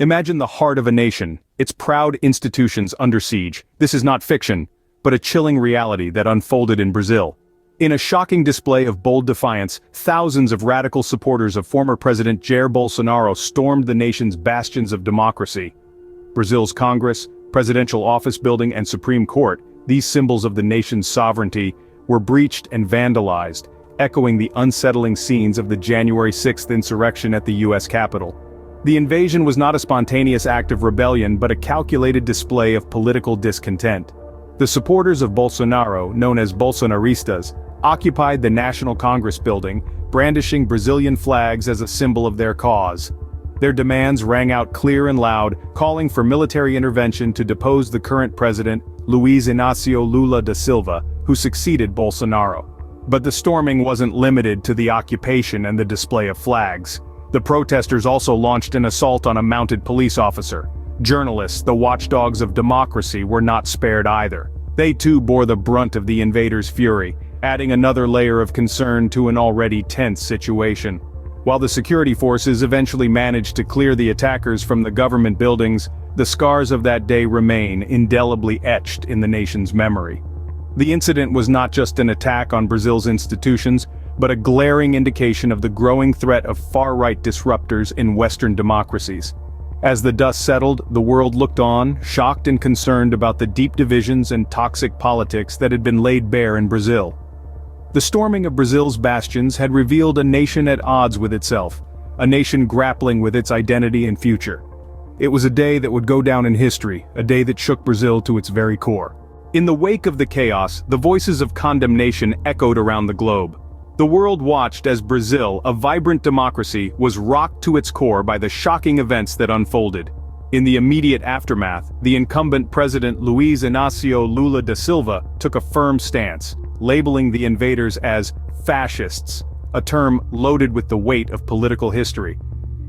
Imagine the heart of a nation, its proud institutions under siege. This is not fiction, but a chilling reality that unfolded in Brazil. In a shocking display of bold defiance, thousands of radical supporters of former President Jair Bolsonaro stormed the nation's bastions of democracy. Brazil's Congress, presidential office building and Supreme Court, these symbols of the nation's sovereignty, were breached and vandalized, echoing the unsettling scenes of the January 6th insurrection at the U.S. Capitol. The invasion was not a spontaneous act of rebellion but a calculated display of political discontent. The supporters of Bolsonaro, known as Bolsonaristas, occupied the National Congress building, brandishing Brazilian flags as a symbol of their cause. Their demands rang out clear and loud, calling for military intervention to depose the current president, Luiz Inácio Lula da Silva, who succeeded Bolsonaro. But the storming wasn't limited to the occupation and the display of flags. The protesters also launched an assault on a mounted police officer. Journalists, the watchdogs of democracy, were not spared either. They too bore the brunt of the invaders' fury, adding another layer of concern to an already tense situation. While the security forces eventually managed to clear the attackers from the government buildings, the scars of that day remain indelibly etched in the nation's memory. The incident was not just an attack on Brazil's institutions, but a glaring indication of the growing threat of far-right disruptors in Western democracies. As the dust settled, the world looked on, shocked and concerned about the deep divisions and toxic politics that had been laid bare in Brazil. The storming of Brazil's bastions had revealed a nation at odds with itself, a nation grappling with its identity and future. It was a day that would go down in history, a day that shook Brazil to its very core. In the wake of the chaos, the voices of condemnation echoed around the globe. The world watched as Brazil, a vibrant democracy, was rocked to its core by the shocking events that unfolded. In the immediate aftermath, the incumbent president Luiz Inácio Lula da Silva took a firm stance, labeling the invaders as fascists, a term loaded with the weight of political history.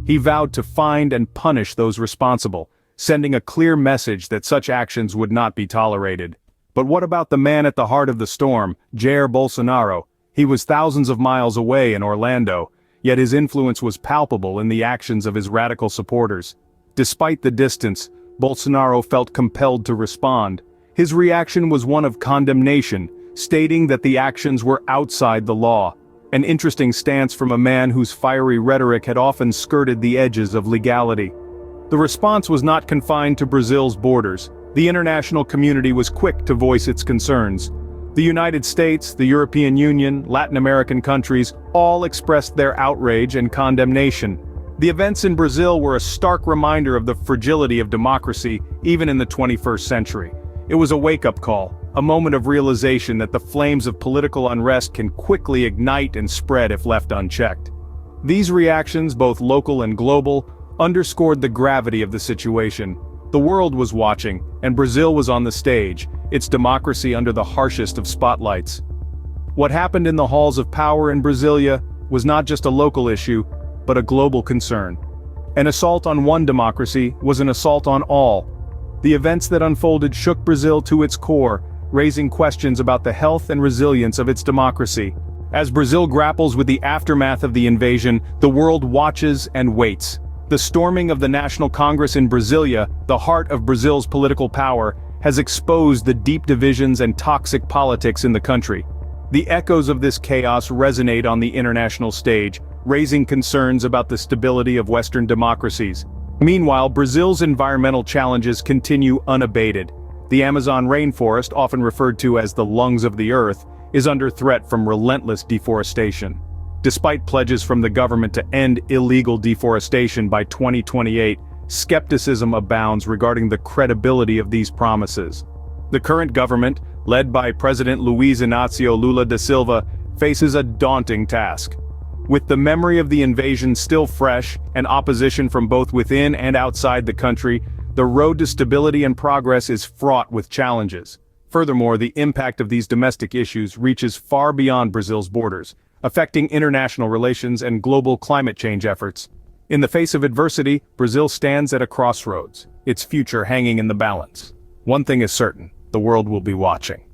He vowed to find and punish those responsible, sending a clear message that such actions would not be tolerated. But what about the man at the heart of the storm, Jair Bolsonaro? He was thousands of miles away in Orlando, yet his influence was palpable in the actions of his radical supporters. Despite the distance, Bolsonaro felt compelled to respond. His reaction was one of condemnation, stating that the actions were outside the law. An interesting stance from a man whose fiery rhetoric had often skirted the edges of legality. The response was not confined to Brazil's borders. The international community was quick to voice its concerns. The United States, the European Union, Latin American countries all expressed their outrage and condemnation. The events in Brazil were a stark reminder of the fragility of democracy, even in the 21st century. It was a wake-up call, a moment of realization that the flames of political unrest can quickly ignite and spread if left unchecked. These reactions, both local and global, underscored the gravity of the situation. The world was watching, and Brazil was on the stage, its democracy under the harshest of spotlights. What happened in the halls of power in Brasilia was not just a local issue, but a global concern. An assault on one democracy was an assault on all. The events that unfolded shook Brazil to its core, raising questions about the health and resilience of its democracy. As Brazil grapples with the aftermath of the invasion, the world watches and waits. The storming of the National Congress in Brasília, the heart of Brazil's political power, has exposed the deep divisions and toxic politics in the country. The echoes of this chaos resonate on the international stage, raising concerns about the stability of Western democracies. Meanwhile, Brazil's environmental challenges continue unabated. The Amazon rainforest, often referred to as the lungs of the earth, is under threat from relentless deforestation. Despite pledges from the government to end illegal deforestation by 2028, skepticism abounds regarding the credibility of these promises. The current government, led by President Luiz Inácio Lula da Silva, faces a daunting task. With the memory of the invasion still fresh, and opposition from both within and outside the country, the road to stability and progress is fraught with challenges. Furthermore, the impact of these domestic issues reaches far beyond Brazil's borders, affecting international relations and global climate change efforts. In the face of adversity, Brazil stands at a crossroads, its future hanging in the balance. One thing is certain, the world will be watching.